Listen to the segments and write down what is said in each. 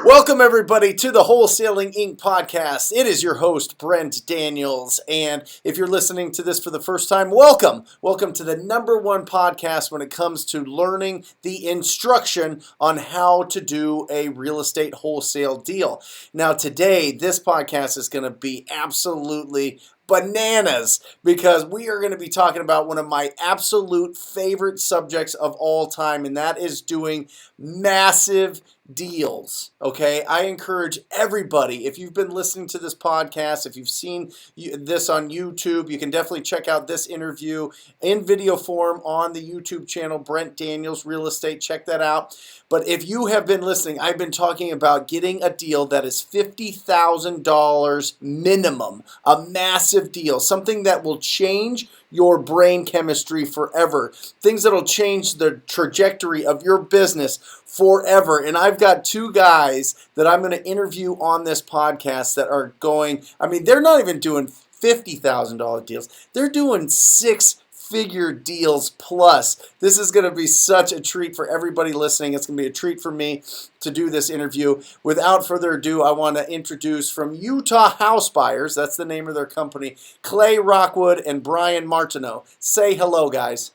Welcome, everybody, to the Wholesaling Inc Podcast. It is your host, Brent Daniels. And if you're listening to this for the first time, welcome. Welcome to the number one podcast when it comes to learning the instruction on how to do a real estate wholesale deal. Now, today, this podcast is going to be absolutely bananas because we are going to be talking about one of my absolute favorite subjects of all time, and that is doing massive deals. Okay, I encourage everybody, if you've been listening to this podcast, if you've seen this on YouTube, you can definitely check out this interview in video form on the YouTube channel, Brent Daniels Real Estate. Check that out. But if you have been listening, I've been talking about getting a deal that is $50,000 minimum, a massive deal, something that will change your brain chemistry forever, things that will change the trajectory of your business forever. And I've got two guys that I'm going to interview on this podcast that are going, they're not even doing $50,000 deals. They're doing six-figure deals plus. This is going to be such a treat for everybody listening. It's going to be a treat for me to do this interview. Without further ado, I want to introduce from Utah House Buyers, that's the name of their company, Clay Rockwood and Brian Martineau. Say hello, guys.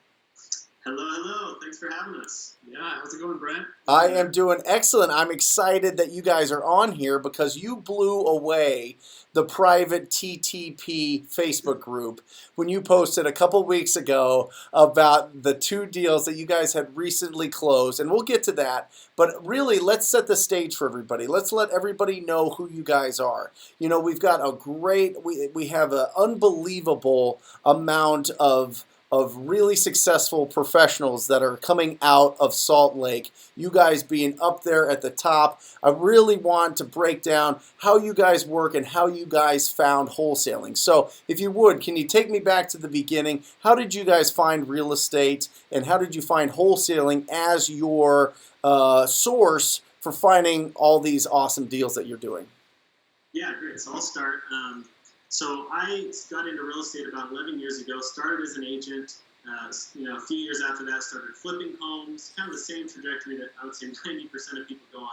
Hello. Thanks for having us. Yeah, how's it going, Brent? I am doing excellent. I'm excited that you guys are on here because you blew away the private TTP Facebook group when you posted a couple weeks ago about the two deals that you guys had recently closed. And we'll get to that. But really, let's set the stage for everybody. Let's let everybody know who you guys are. You know, we've got we have an unbelievable amount of really successful professionals that are coming out of Salt Lake, you guys being up there at the top. I really want to break down how you guys work and how you guys found wholesaling. So if you would, can you take me back to the beginning? How did you guys find real estate and how did you find wholesaling as your source for finding all these awesome deals that you're doing? Yeah, great. So I'll start. So I got into real estate about 11 years ago, started as an agent. A few years after that, started flipping homes, kind of the same trajectory that I would say 90% of people go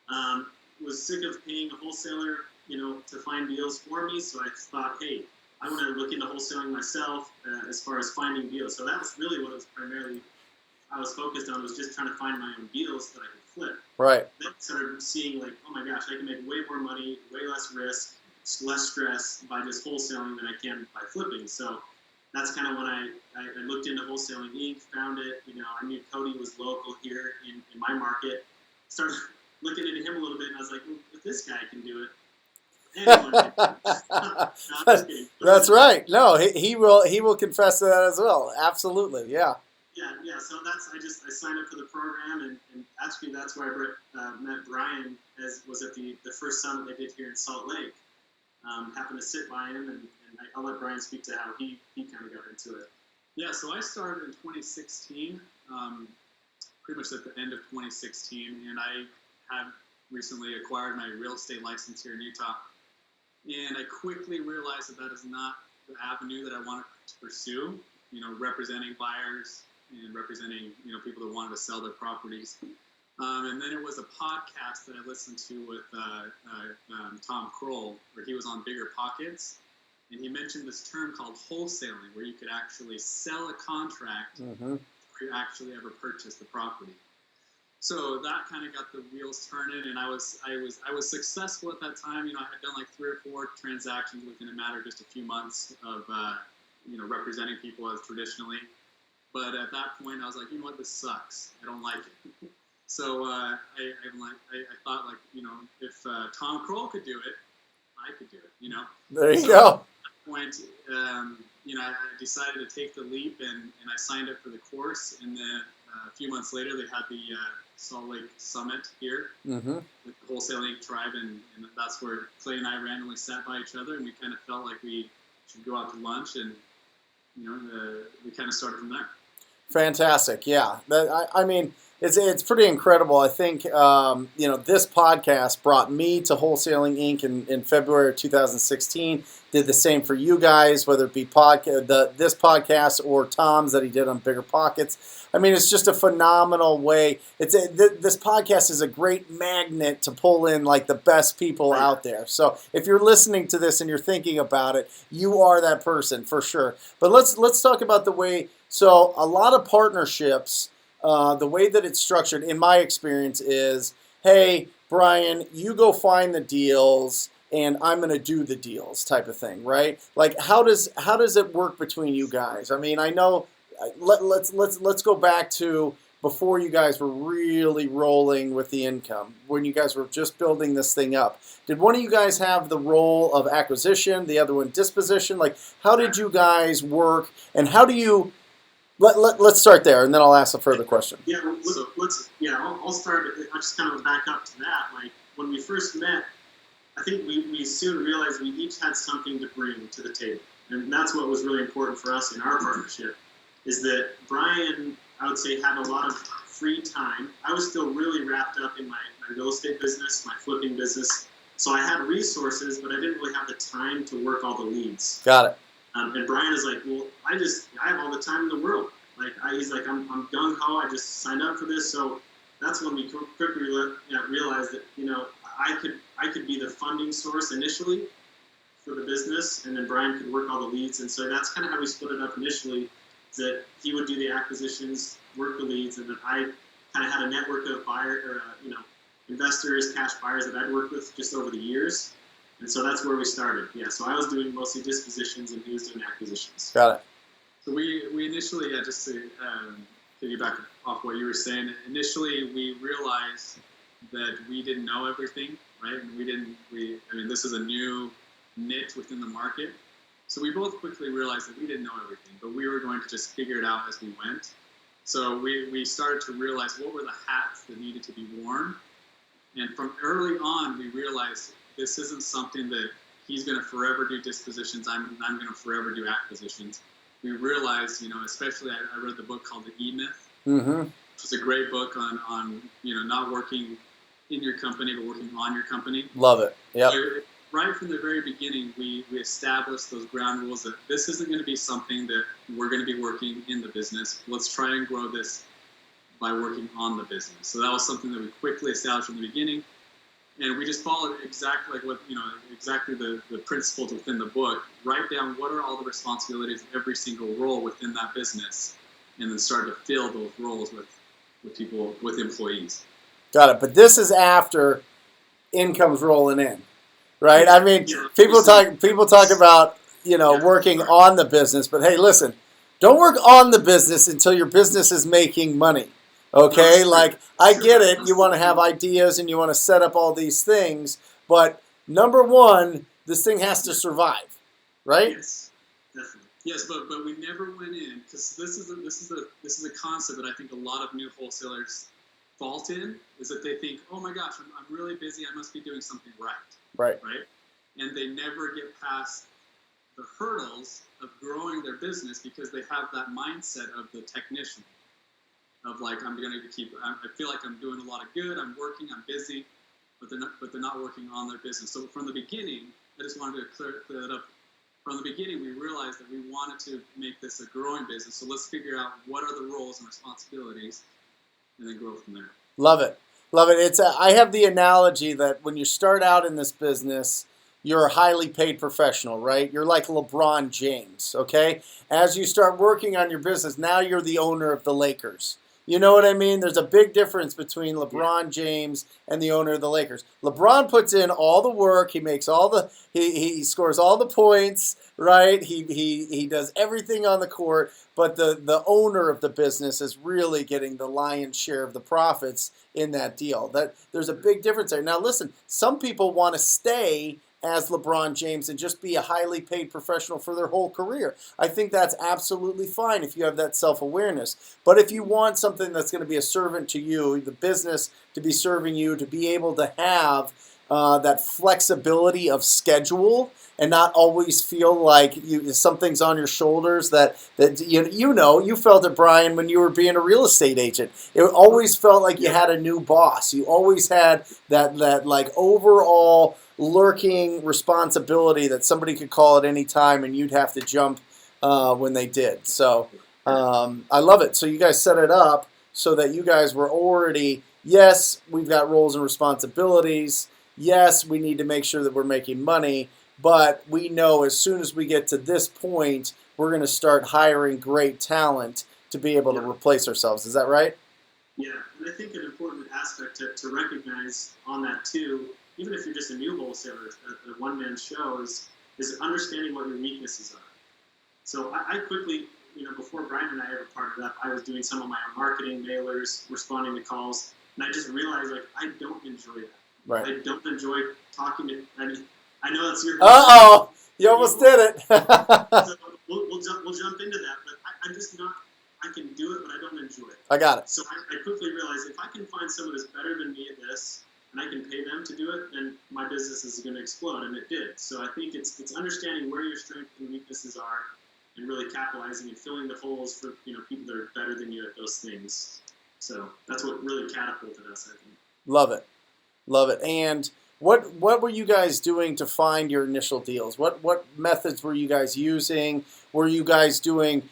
on. Was sick of paying a wholesaler, to find deals for me. So I thought, hey, I want to look into wholesaling myself as far as finding deals. So that was really what I was focused on, was just trying to find my own deals that I could flip. Right. Then started seeing like, oh my gosh, I can make way more money, way less risk, less stress by just wholesaling than I can by flipping. So that's kind of when I looked into Wholesaling Inc, found it. I knew Cody was local here in my market. Started looking into him a little bit, and I was like, well, if this guy can do it, anyone can do it. No, I'm just kidding. That's right. No, he will confess to that as well. Absolutely, yeah. Yeah. So I signed up for the program, and actually that's where I met Brian. Was at the first summit they did here in Salt Lake. Happened to sit by him, and I'll let Brian speak to how he kind of got into it. Yeah, so I started in 2016, pretty much at the end of 2016, and I have recently acquired my real estate license here in Utah. And I quickly realized that is not the avenue that I wanted to pursue, representing buyers and representing, people that wanted to sell their properties. And then it was a podcast that I listened to with Tom Kroll, where he was on Bigger Pockets, and he mentioned this term called wholesaling, where you could actually sell a contract before you actually ever purchase the property. So that kind of got the wheels turning, and I was successful at that time. I had done like 3 or 4 transactions within a matter of just a few months of representing people as traditionally. But at that point, I was like, you know what, this sucks. I don't like it. So I thought, like, if Tom Kroll could do it, I could do it, There you go. At that point, I decided to take the leap, and I signed up for the course. And then a few months later, they had the Salt Lake Summit here with the Wholesaling Inc tribe, and that's where Clay and I randomly sat by each other, and we kind of felt like we should go out to lunch, and we kind of started from there. Fantastic, yeah. It's pretty incredible. I think this podcast brought me to Wholesaling Inc. in February of 2016. Did the same for you guys, whether it be this podcast or Tom's that he did on Bigger Pockets. I mean, it's just a phenomenal way. This podcast is a great magnet to pull in like the best people out there. So if you're listening to this and you're thinking about it, you are that person for sure. But let's talk about the way. So a lot of partnerships. The way that it's structured, in my experience, is, hey, Brian, you go find the deals, and I'm going to do the deals type of thing, right? Like, how does it work between you guys? I mean, I know. Let's go back to before you guys were really rolling with the income, when you guys were just building this thing up. Did one of you guys have the role of acquisition, the other one disposition? Like, how did you guys work, and how do you? Let's start there, and then I'll ask a further question. Yeah, I'll start. I'll just kind of back up to that. Like, when we first met, I think we soon realized we each had something to bring to the table. And that's what was really important for us in our partnership, is that Brian, I would say, had a lot of free time. I was still really wrapped up in my real estate business, my flipping business. So I had resources, but I didn't really have the time to work all the leads. Got it. And Brian is like, well, I have all the time in the world. Like, he's like, I'm gung ho. I just signed up for this. So that's when we quickly realized that, I could be the funding source initially for the business, and then Brian could work all the leads. And so that's kind of how we split it up initially, is that he would do the acquisitions, work the leads, and then I kind of had a network of investors, cash buyers that I'd worked with just over the years. And so that's where we started. Yeah, so I was doing mostly dispositions, and he was doing acquisitions. Got it. So we initially, just to piggyback off what you were saying, initially we realized that we didn't know everything, right? And this is a new niche within the market. So we both quickly realized that we didn't know everything, but we were going to just figure it out as we went. So we started to realize what were the hats that needed to be worn. And from early on, we realized this isn't something that he's going to forever do dispositions. I'm going to forever do acquisitions. We realized, especially I read the book called The E-Myth, which is a great book on not working in your company, but working on your company. Love it. Yep. So right from the very beginning, we established those ground rules that this isn't going to be something that we're going to be working in the business. Let's try and grow this by working on the business. So that was something that we quickly established from the beginning. And we just followed exactly like exactly the principles within the book. Write down what are all the responsibilities of every single role within that business, and then start to fill those roles with people, with employees. Got it. But this is after income's rolling in, right? I mean, people talk about working on the business, but hey, listen, don't work on the business until your business is making money. Okay, like I get it. You want to have ideas and you want to set up all these things, but number one, this thing has to survive, right? Yes, definitely. Yes, but we never went in, because this is a concept that I think a lot of new wholesalers fault in, is that they think, oh my gosh, I'm really busy. I must be doing something right. Right. And they never get past the hurdles of growing their business because they have that mindset of the technician. Of like, I feel like I'm doing a lot of good, I'm working, I'm busy, but they're not working on their business. So from the beginning, I just wanted to clear that up. From the beginning, we realized that we wanted to make this a growing business. So let's figure out what are the roles and responsibilities, and then grow from there. Love it. I have the analogy that when you start out in this business, you're a highly paid professional, right? You're like LeBron James, okay? As you start working on your business, now you're the owner of the Lakers. You know what I mean? There's a big difference between LeBron James and the owner of the Lakers. LeBron puts in all the work. He makes he scores all the points, right? He does everything on the court, but the owner of the business is really getting the lion's share of the profits in that deal. There's a big difference there. Now listen, some people want to stay as LeBron James and just be a highly paid professional for their whole career. I think that's absolutely fine if you have that self-awareness. But if you want something that's going to be a servant to you, the business to be serving you, to be able to have that flexibility of schedule and not always feel like something's on your shoulders that you felt it, Brian, when you were being a real estate agent. It always felt like you had a new boss. You always had that like overall lurking responsibility that somebody could call at any time and you'd have to jump when they did. So I love it. So you guys set it up so that you guys were already, yes, we've got roles and responsibilities. Yes, we need to make sure that we're making money, but we know as soon as we get to this point, we're going to start hiring great talent to be able to replace ourselves. Is that right? Yeah, and I think an important aspect to recognize on that too, even if you're just a new wholesaler, a one-man show, is understanding what your weaknesses are. So I quickly, before Brian and I ever partnered up, I was doing some of my own marketing, mailers, responding to calls, and I just realized, like, I don't enjoy that. Right. I don't enjoy talking to, I know that's your... Uh-oh! You almost did it! So we'll jump into that, but I'm just not... I can do it, but I don't enjoy it. I got it. So I quickly realized if I can find someone that's better than me at this, and I can pay them to do it, then my business is going to explode, and it did. So I think it's understanding where your strengths and weaknesses are, and really capitalizing and filling the holes for people that are better than you at those things. So that's what really catapulted us, I think. Love it. Love it. And what were you guys doing to find your initial deals? What methods were you guys using? Were you guys doing,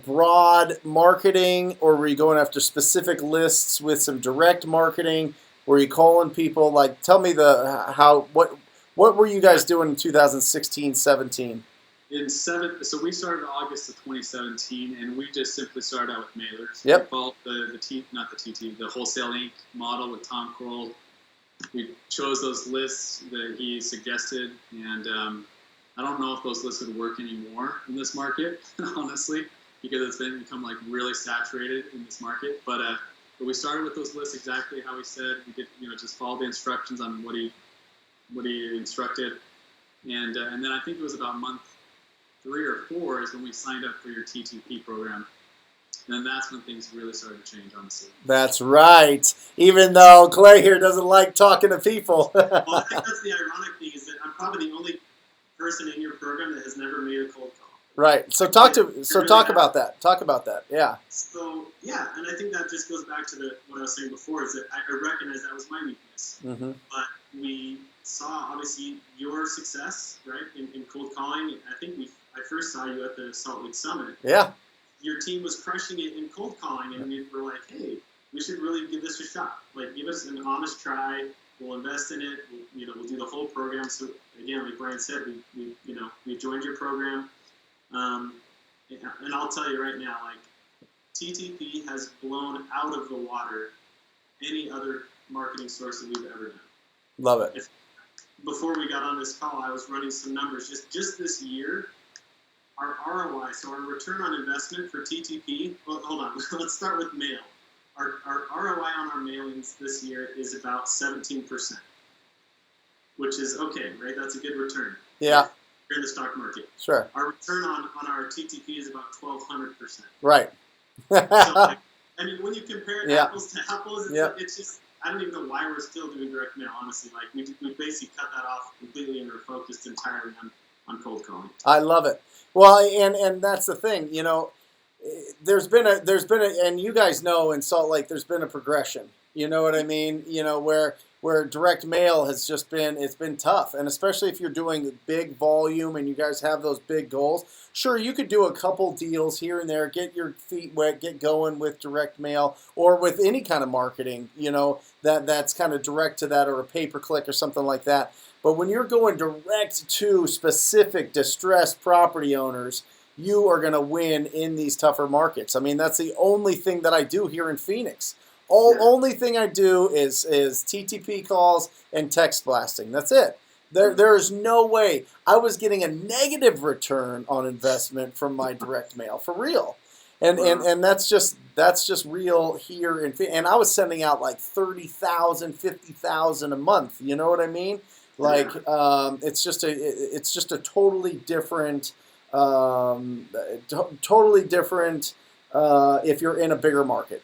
broad marketing, or were you going after specific lists with some direct marketing? Were you calling people? Like, tell me what were you guys doing in 2016, 17? So we started August of 2017, and we just simply started out with mailers. Yep. We followed the Wholesaling Inc model with Tom Kroll. We chose those lists that he suggested, and I don't know if those lists would work anymore in this market, honestly, because it's become like really saturated in this market. But we started with those lists exactly how he said. We did, just follow the instructions on what he instructed, and then I think it was about month 3 or 4 is when we signed up for your TTP program. And that's when things really started to change, honestly. That's right. Even though Clay here doesn't like talking to people. Well, I think that's the ironic thing is that I'm probably the only person in your program that has never made a cold call. Right. So talk about that. Talk about that. Yeah. So yeah, and I think that just goes back to what I was saying before is that I recognize that was my weakness. Mm-hmm. But we saw obviously your success, right, in cold calling. I think I first saw you at the Salt Lake Summit. Yeah. Your team was crushing it in cold calling, and we were like, hey, we should really give this a shot. Like, give us an honest try. We'll invest in it. We'll do the whole program. So again, like Brian said, we joined your program, and I'll tell you right now, like, TTP has blown out of the water any other marketing source that we've ever done. Love it. Before we got on this call, I was running some numbers just this year. Our ROI, so our return on investment for TTP, well, hold on, let's start with mail. Our ROI on our mailings this year is about 17%, which is okay, right? That's a good return. Yeah. You're in the stock market. Sure. Our return on our TTP is about 1,200%. Right. So, when you compare apples to apples, it's just, I don't even know why we're still doing direct mail, honestly. Like, we basically cut that off completely and we're focused entirely on cold calling. I love it. Well, and that's the thing, there's been a, and you guys know in Salt Lake, there's been a progression. You know what I mean? Where direct mail has just been, it's been tough. And especially if you're doing big volume and you guys have those big goals. Sure, you could do a couple deals here and there, get your feet wet, get going with direct mail or with any kind of marketing, that's kind of direct to that or a pay-per-click or something like that. But when you're going direct to specific distressed property owners, you are going to win in these tougher markets. I mean, that's the only thing that I do here in Phoenix. Only thing I do is TTP calls and text blasting. That's it. There is no way. I was getting a negative return on investment from my direct mail, for real. And that's just real here in Phoenix. And I was sending out like 30,000, 50,000 a month. You know what I mean? Like it's just a totally different if you're in a bigger market.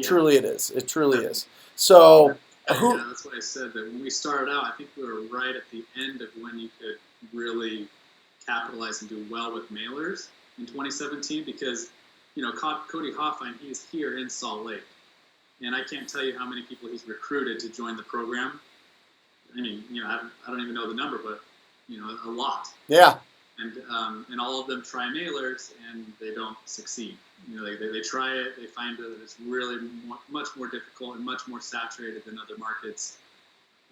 Truly it is. It truly is. So Who? Yeah, that's why I said that when we started out, I think we were right at the end of when you could really capitalize and do well with mailers in 2017 because, Cody Hoffine, he's here in Salt Lake. And I can't tell you how many people he's recruited to join the program. I mean, I don't even know the number, but, a lot. Yeah. And all of them try mailers and they don't succeed. They try it, they find that it's really much more difficult and much more saturated than other markets.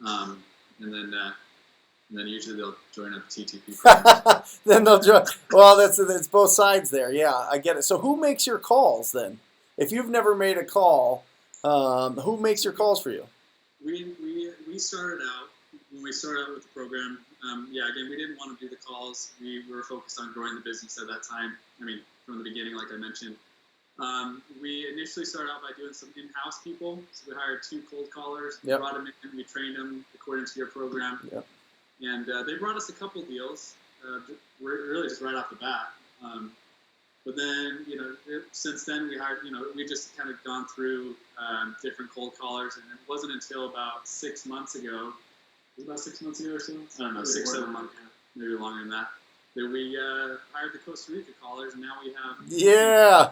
And then usually they'll join up TTP program. Then they'll join. Well, that's both sides there. Yeah, I get it. So who makes your calls then? If you've never made a call, who makes your calls for you? We started out, when we started out with the program, again, we didn't want to do the calls. We were focused on growing the business at that time. I mean, from the beginning, like I mentioned. We initially started out by doing some in-house people. So we hired 2 cold callers. We brought them in. We trained them according to your program. Yep. And they brought us a couple deals, really just right off the bat. But then, since then we hired, we just kind of gone through different cold callers. And it wasn't until about 6 months ago, was it about 6 months ago or so? I don't know, 6, 7 months, maybe longer than that we hired the Costa Rica callers. And now we have, I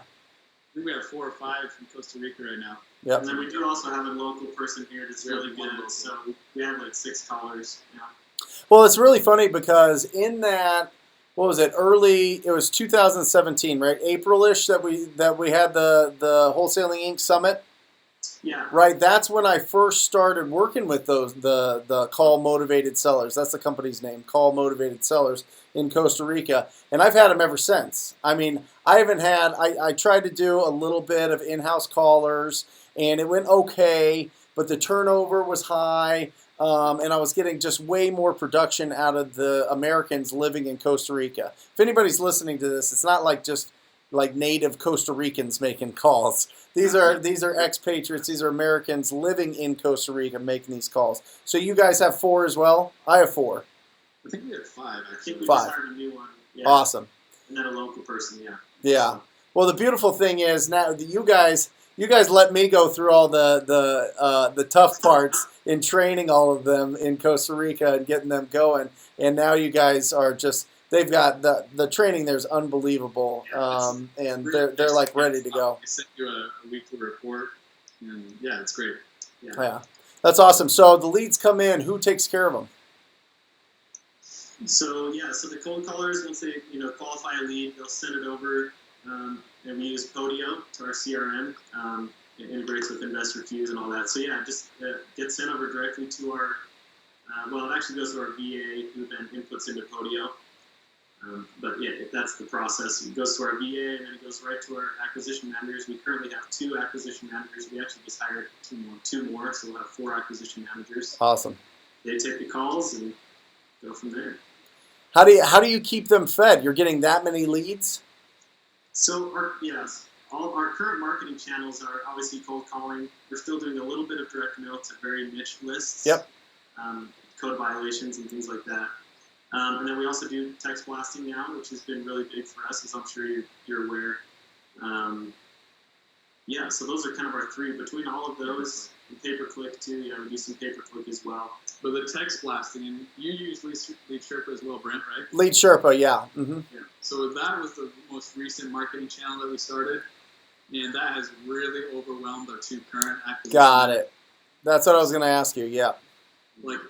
think we have 4 or 5 from Costa Rica right now. Yep. And then we do also have a local person here that's really good. So we have like 6 callers. Yeah. Well, it's really funny because in that, what was it? It was 2017, right? April-ish that we had the Wholesaling Inc Summit. Yeah. Right. That's when I first started working with the Call Motivated Sellers. That's the company's name, Call Motivated Sellers in Costa Rica, and I've had them ever since. I mean, I tried to do a little bit of in-house callers, and it went okay, but the turnover was high. And I was getting just way more production out of the Americans living in Costa Rica. If anybody's listening to this, it's not like just like native Costa Ricans making calls. These are expatriates. These are Americans living in Costa Rica making these calls. So you guys have 4 as well? I have 4. I think we have 5. I think we 5. just hired a new one. Yeah. Awesome. And then a local person, yeah. Yeah. Well, the beautiful thing is now that you guys let me go through all the tough parts in training all of them in Costa Rica and getting them going, and now you guys are just they've got the training there's unbelievable, and they're like ready to go. I sent you a weekly report, and it's great. Yeah, that's awesome. So the leads come in. Who takes care of them? So the cold callers, once they qualify a lead, they'll send it over. And we use Podio to our CRM. It integrates with Investor Fuse and all that. So just gets sent over directly to our. It actually goes to our VA, who then inputs into Podio. That's the process. It goes to our VA, and then it goes right to our acquisition managers. We currently have 2 acquisition managers. We actually just hired 2 more, so we'll have 4 acquisition managers. Awesome. They take the calls and go from there. How do you keep them fed? You're getting that many leads? So all our current marketing channels are obviously cold calling. We're still doing a little bit of direct mail to very niche lists. Yep. Code violations and things like that. And then we also do text blasting now, which has been really big for us, as I'm sure you're aware. So those are kind of our 3. Between all of those, and pay-per-click too, we do some pay-per-click as well. But the text blasting, and you use Lead Sherpa as well, Brent, right? Lead Sherpa, yeah. Mm-hmm. Yeah. So that was the most recent marketing channel that we started, and that has really overwhelmed our 2 current acquisitions. Got it. That's what I was going to ask you. Yeah. Like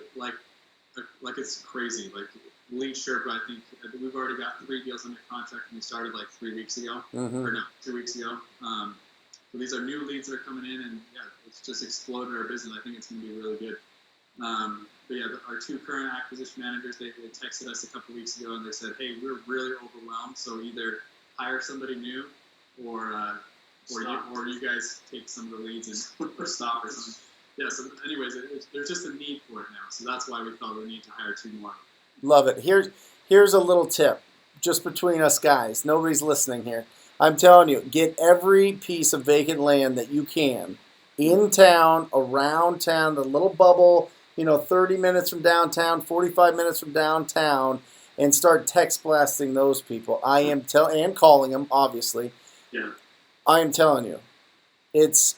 it's crazy. Like Lead Sherpa, I think we've already got 3 deals under contract, and we started like 3 weeks ago, mm-hmm. or no, 2 weeks ago. So these are new leads that are coming in, and it's just exploded our business. I think it's going to be really good. Our 2 current acquisition managers, they texted us a couple weeks ago, and they said, "Hey, we're really overwhelmed. So either hire somebody new, or you guys take some of the leads and or stop or something." Yeah. So, anyways, there's just a need for it now. So that's why we felt we need to hire 2 more. Love it. Here's a little tip, just between us guys. Nobody's listening here. I'm telling you, get every piece of vacant land that you can in town, around town, the little bubble. 30 minutes from downtown, 45 minutes from downtown, and start text blasting those people. And calling them, obviously. Yeah. I am telling you, it's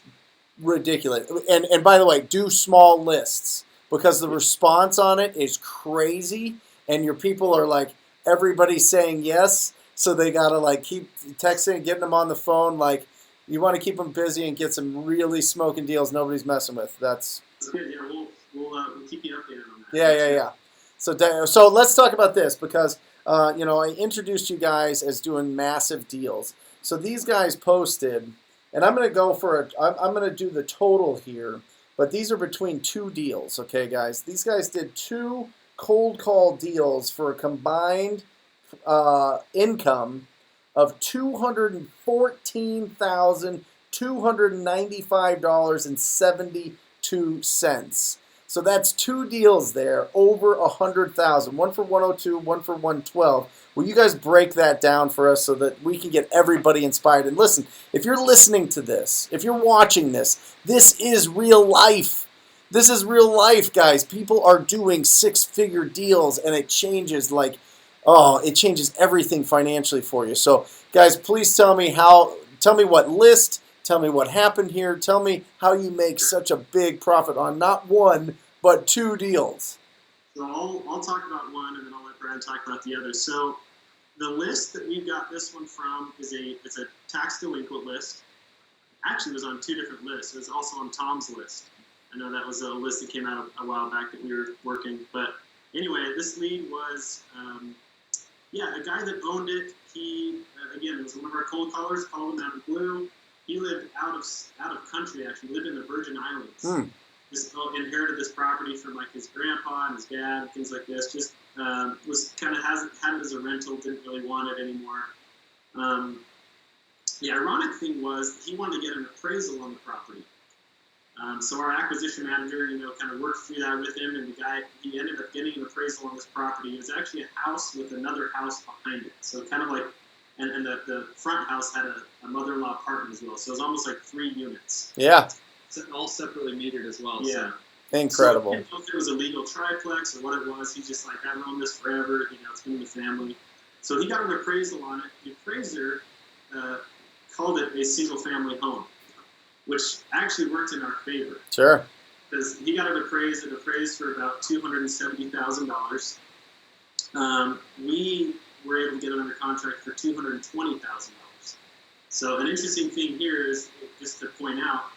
ridiculous. And by the way, do small lists because the response on it is crazy, and your people are like everybody's saying yes, so they gotta like keep texting, getting them on the phone. Like you want to keep them busy and get some really smoking deals nobody's messing with. That's good. Yeah, we'll keep you updated on that. yeah. So let's talk about this because I introduced you guys as doing massive deals. So these guys posted, and I'm going to do the total here, but these are between two deals, okay, guys? These guys did two cold call deals for a combined income of $214,295.72. So that's two deals there, over $100,000. One for 102, one for 112. Will you guys break that down for us so that we can get everybody inspired? And listen, if you're listening to this, if you're watching this, this is real life. This is real life, guys. People are doing six-figure deals, and it changes it changes everything financially for you. So, guys, please tell me what list, tell me what happened here, tell me how you make such a big profit on not one, but two deals. So I'll talk about one, and then I'll let Brad talk about the other. So the list that we got this one from it's a tax delinquent list. Actually, it was on two different lists. It was also on Tom's list. I know that was a list that came out a while back that we were working. But anyway, this lead was a guy that owned it. He again, it was one of our cold callers. Called him out of blue. He lived out of country. Actually, lived in the Virgin Islands. Just inherited this property from like his grandpa and his dad and things like this. Just was kind of had it as a rental. Didn't really want it anymore. The ironic thing was he wanted to get an appraisal on the property. So our acquisition manager, kind of worked through that with him, and he ended up getting an appraisal on this property. It was actually a house with another house behind it. So kind of like, and the front house had a mother-in-law apartment as well. So it was almost like 3 units. Yeah. All separately metered as well. Yeah. So. Incredible. So, I didn't know if it was a legal triplex or what it was. He's just like, I've owned this forever. It's been in the family. So he got an appraisal on it. The appraiser called it a single-family home, which actually worked in our favor. Sure. Because he got it appraised for about $270,000. We were able to get it under contract for $220,000. So an interesting thing here is, just to point out,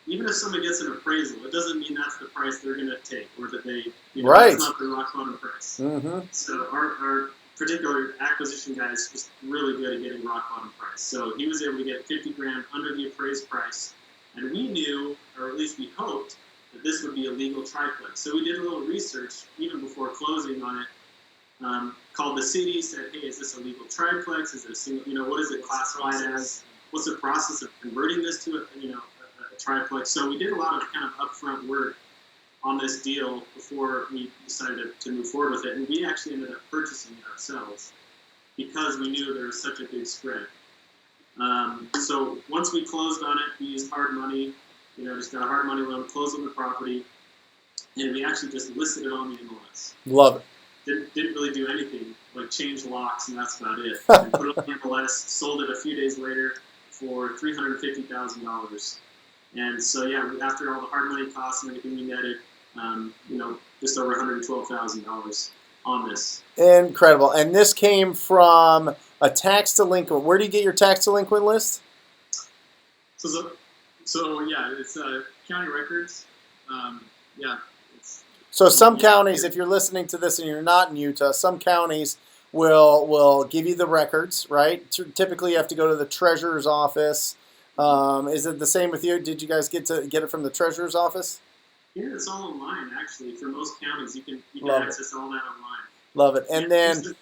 even if someone gets an appraisal, it doesn't mean that's the price they're going to take, or that they, right. That's not their rock bottom price. Mm-hmm. So our particular acquisition guy is just really good at getting rock bottom price. So he was able to get $50,000 under the appraised price, and we knew, or at least we hoped, that this would be a legal triplex. So we did a little research even before closing on it. Called the city, said, hey, is this a legal triplex? Is it a single? What is it classified as? What's the process of converting this to a triplex? So we did a lot of kind of upfront work on this deal before we decided to move forward with it, and we actually ended up purchasing it ourselves because we knew there was such a big spread. So once we closed on it, we used hard money, just got a hard money loan, closed on the property, and we actually just listed it on the MLS. Love it. Didn't really do anything, like change locks, and that's about it. And put it on the MLS, sold it a few days later for $350,000. And so, after all the hard money costs and everything we netted, just over $112,000 on this. Incredible. And this came from a tax delinquent. Where do you get your tax delinquent list? So it's county records. So some counties, if you're listening to this and you're not in Utah, some counties will give you the records, right? Typically, you have to go to the treasurer's office. Is it the same with you? Did you guys get it from the treasurer's office? Yeah, it's all online, actually. For most counties, you can access all that online. Love it. And then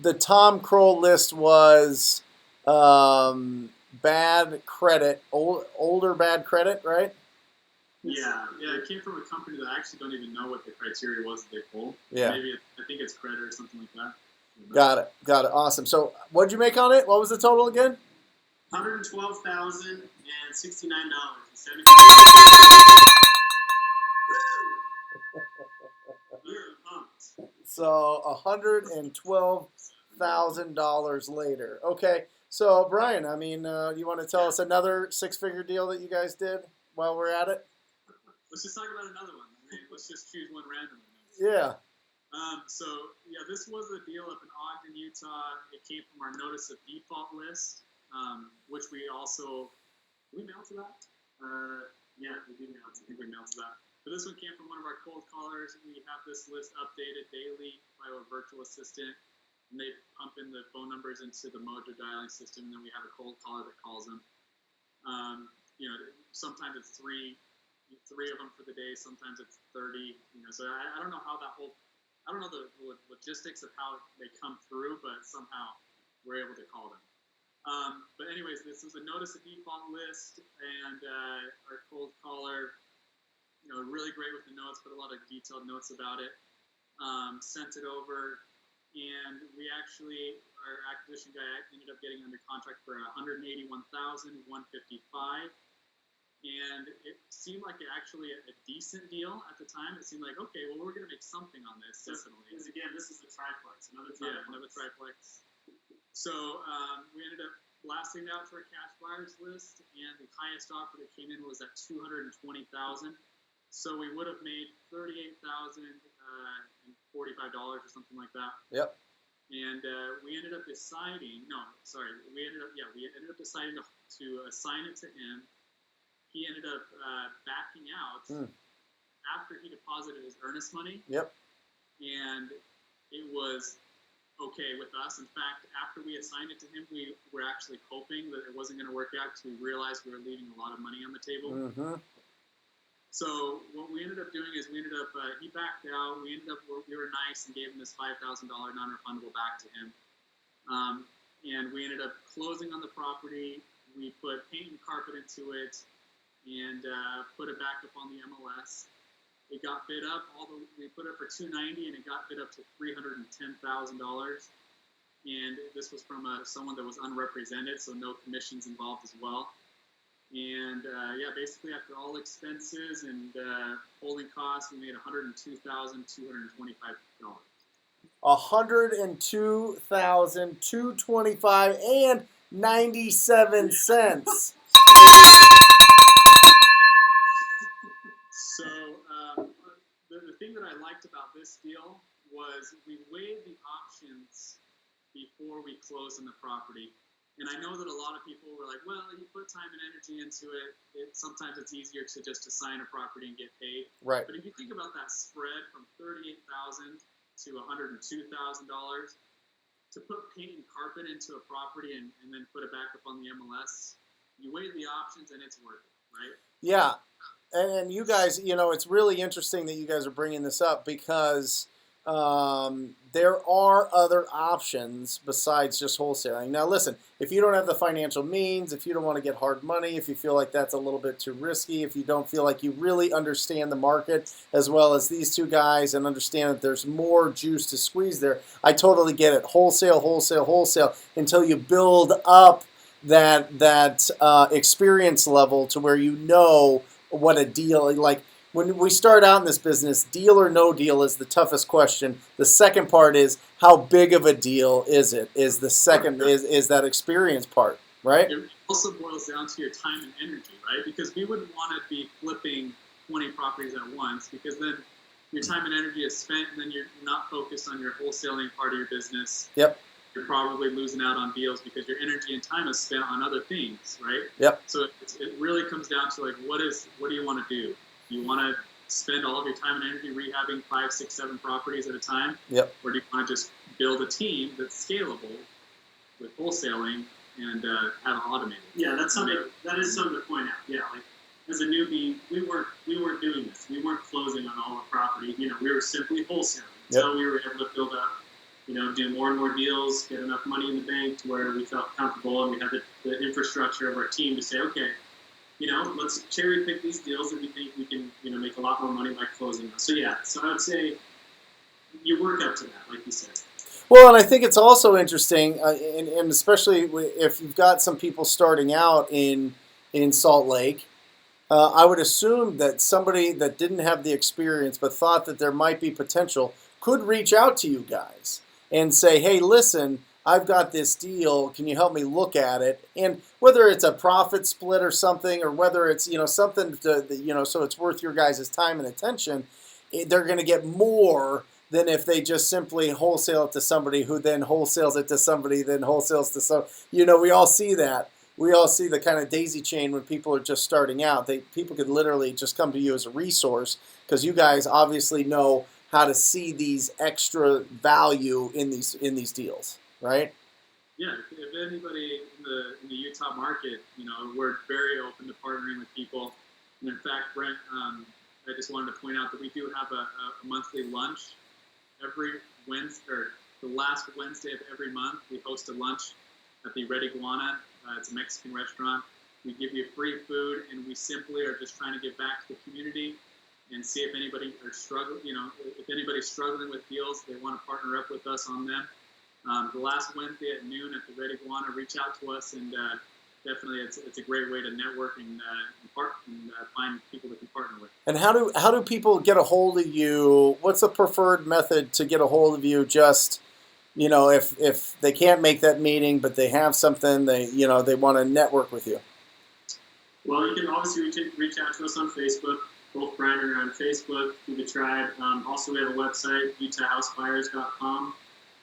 the Tom Kroll list was bad credit, older bad credit, right? Yeah, it came from a company that I actually don't even know what the criteria was that they pulled. Yeah. Maybe I think it's credit or something like that. Got it. Awesome. So what did you make on it? What was the total again? $112,069.70. So $112,000 later. Okay. So, Brian, I mean, you want to tell us another six-figure deal that you guys did while we're at it? Let's just talk about another one. I mean, let's just choose one randomly. Yeah. This was a deal up in Ogden, Utah. It came from our notice of default list, which we also we mailed to that. Yeah, we did mail. I think we mailed to that. But this one came from one of our cold callers. We have this list updated daily by our virtual assistant, and they pump in the phone numbers into the mojo dialing system, and then we have a cold caller that calls them. Sometimes it's three of them for the day. Sometimes it's 30. So I don't know how I don't know the logistics of how they come through, but somehow we're able to call them. But anyways, this was a notice of default list, and our cold caller, really great with the notes, put a lot of detailed notes about it, sent it over, and our acquisition guy ended up getting under contract for $181,155. And it seemed like actually a decent deal at the time. It seemed like, okay, well, we're going to make something on this, definitely. Because again, this is a triplex, another triplex. Yeah, another triplex. So we ended up blasting it out to our cash buyers list, and the highest offer that came in was at $220,000. So we would have made $38,045 or something like that. Yep. And we ended up deciding. We ended up deciding to assign it to him. He ended up backing out after he deposited his earnest money. Yep. And it was okay with us. In fact, after we assigned it to him, we were actually hoping that it wasn't going to work out because we realized we were leaving a lot of money on the table. Mm-hmm. So what we ended up doing is he backed out. We were nice and gave him this $5,000 non-refundable back to him. And we ended up closing on the property. We put paint and carpet into it, and put it back up on the MLS. It got bid up. We put it for $290,000, and it got bid up to $310,000. And this was from someone that was unrepresented, so no commissions involved as well. And basically after all expenses and holding costs, we made $102,225. $102,225.97. So the thing that I liked about this deal was we weighed the options before we closed on the property. And I know that a lot of people were like, well, you put time and energy into it. Sometimes it's easier to just assign a property and get paid. Right. But if you think about that spread from $38,000 to $102,000, to put paint and carpet into a property and then put it back up on the MLS, you weigh the options and it's worth it, right? Yeah. And you guys, it's really interesting that you guys are bringing this up because there are other options besides just wholesaling. Now, listen, if you don't have the financial means, if you don't want to get hard money, if you feel like that's a little bit too risky, if you don't feel like you really understand the market as well as these two guys and understand that there's more juice to squeeze there, I totally get it. Wholesale until you build up that experience level to where you know what a deal, like when we start out in this business, deal or no deal is the toughest question. The second part is how big of a deal is it? Is the second is that experience part, right? It also boils down to your time and energy, right? Because we wouldn't want to be flipping 20 properties at once, because then your time and energy is spent, and then you're not focused on your wholesaling part of your business. Yep. You're probably losing out on deals because your energy and time is spent on other things, right? Yep. So it really comes down to like, what do you want to do? Do you want to spend all of your time and energy rehabbing 5, 6, 7 properties at a time? Yep. Or do you want to just build a team that's scalable with wholesaling and have it automated? Yeah, that is something to point out. Yeah, like as a newbie, we weren't doing this. We weren't closing on all the property. We were simply wholesaling. Yep. So we were able to build up, do more and more deals, get enough money in the bank to where we felt comfortable, and we had the infrastructure of our team to say, okay, let's cherry pick these deals that we think we can, make a lot more money by closing them. So yeah, I would say you work up to that, like you said. Well, and I think it's also interesting, and especially if you've got some people starting out in Salt Lake, I would assume that somebody that didn't have the experience but thought that there might be potential could reach out to you guys and say, hey, listen, I've got this deal. Can you help me look at it? And whether it's a profit split or something, or whether it's, something to, so it's worth your guys' time and attention, they're going to get more than if they just simply wholesale it to somebody who then wholesales it to somebody, then wholesales to some. We all see that. We all see the kind of daisy chain when people are just starting out. People could literally just come to you as a resource because you guys obviously know how to see these extra value in these deals, right? Yeah, if anybody in the Utah market, we're very open to partnering with people. And in fact, Brent, I just wanted to point out that we do have a monthly lunch every Wednesday, or the last Wednesday of every month. We host a lunch at the Red Iguana. It's a Mexican restaurant. We give you free food, and we simply are just trying to give back to the community and see if anybody are struggling. If anybody's struggling with deals, they want to partner up with us on them. The last Wednesday at noon at the Red Iguana, reach out to us, and definitely it's a great way to network and find people that can partner with. And how do people get a hold of you? What's the preferred method to get a hold of you? Just if they can't make that meeting, but they have something they want to network with you. Well, you can obviously reach out to us on Facebook. Both Brian and I are on Facebook through the tribe. Also, we have a website, utahhousebuyers.com,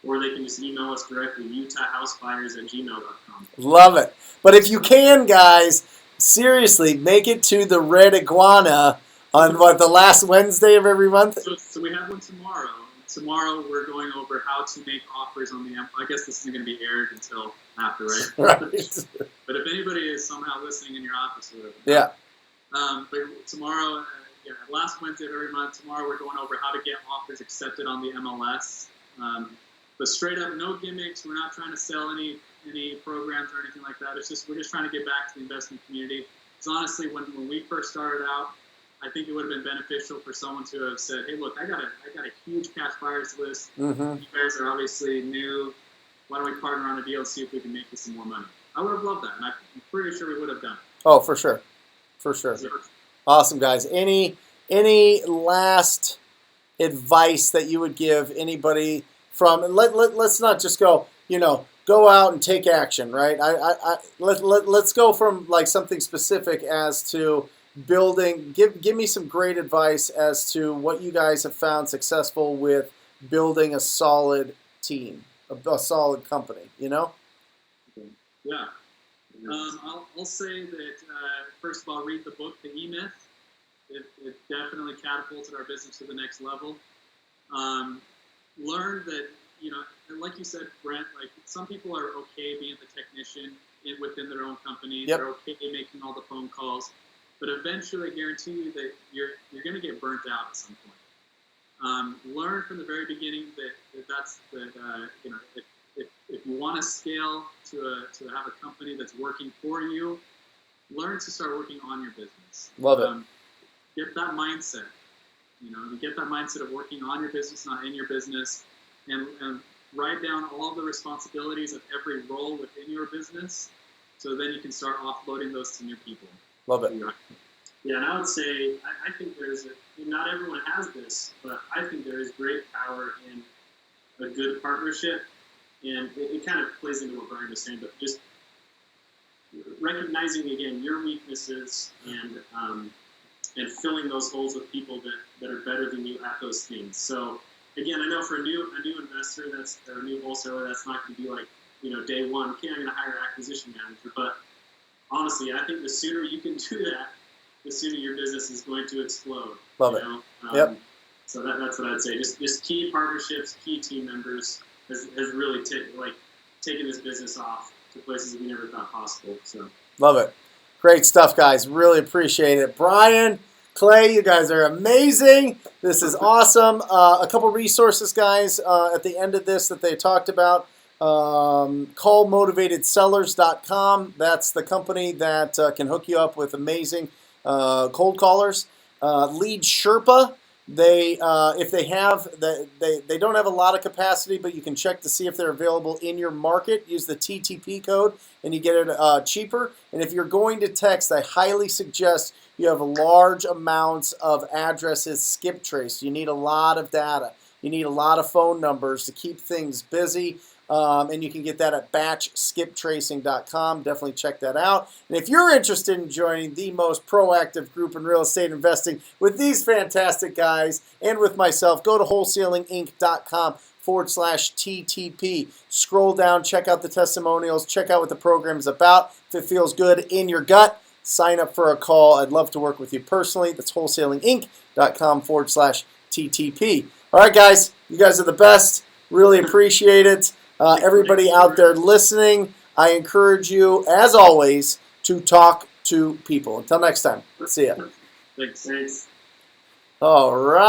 or they can just email us directly, utahhousebuyers@gmail.com. Love it. But if you can, guys, seriously, make it to the Red Iguana on the last Wednesday of every month? So we have one tomorrow. Tomorrow we're going over how to make offers on the I guess this isn't going to be aired until after, right? Right. But if anybody is somehow listening in your office or whatever. Yeah. But tomorrow, last Wednesday of every month, tomorrow we're going over how to get offers accepted on the MLS. But straight up, no gimmicks. We're not trying to sell any programs or anything like that. We're just trying to get back to the investment community. Because honestly, when we first started out, I think it would have been beneficial for someone to have said, "Hey, look, I got a huge cash buyers list. Mm-hmm. You guys are obviously new. Why don't we partner on a deal and see if we can make you some more money?" I would have loved that, and I'm pretty sure we would have done it. Oh, for sure. Awesome, guys. Any last advice that you would give anybody from? Let's not just go out and take action, right? Let's go from like something specific as to building. Give me some great advice as to what you guys have found successful with building a solid team, a solid company. Yeah. I'll say that first of all, read the book, The E-Myth. It definitely catapulted our business to the next level. Learn that like you said, Brent, like some people are okay being the technician within their own company. Yep. They're okay making all the phone calls, but eventually, I guarantee you that you're going to get burnt out at some point. Learn from the very beginning if you want to scale to have a company that's working for you, learn to start working on your business. Love it. Get that mindset. You get that mindset of working on your business, not in your business, and write down all the responsibilities of every role within your business, so then you can start offloading those to new people. Love it. Yeah, and I would say I think not everyone has this, but I think there is great power in a good partnership, and it kind of plays into what Brian was saying, but just recognizing again your weaknesses and filling those holes with people that are better than you at those things. So again, I know for a new investor or a new wholesaler, that's not going to be like day one. Okay, I'm going to hire an acquisition manager, but honestly, I think the sooner you can do that, the sooner your business is going to explode. Love it. Yep. So that's what I'd say. Just key partnerships, key team members has really taken this business off to places we never thought possible. So love it. Great stuff, guys. Really appreciate it. Brian, Clay, you guys are amazing. This is awesome. A couple resources, guys, at the end of this that they talked about. Callmotivatedsellers.com. That's the company that can hook you up with amazing cold callers. Lead Sherpa. They if they have they don't have a lot of capacity, but you can check to see if they're available in your market. Use the TTP code and you get it cheaper. And if you're going to text, I highly suggest you have large amounts of addresses skip traced. You need a lot of data. You need a lot of phone numbers to keep things busy. And you can get that at batchskiptracing.com. Definitely check that out. And if you're interested in joining the most proactive group in real estate investing with these fantastic guys and with myself, go to wholesalinginc.com/TTP. Scroll down, check out the testimonials, check out what the program is about. If it feels good in your gut, sign up for a call. I'd love to work with you personally. That's wholesalinginc.com/TTP. All right, guys, you guys are the best. Really appreciate it. Everybody out there listening, I encourage you, as always, to talk to people. Until next time, see ya. Thanks. All right.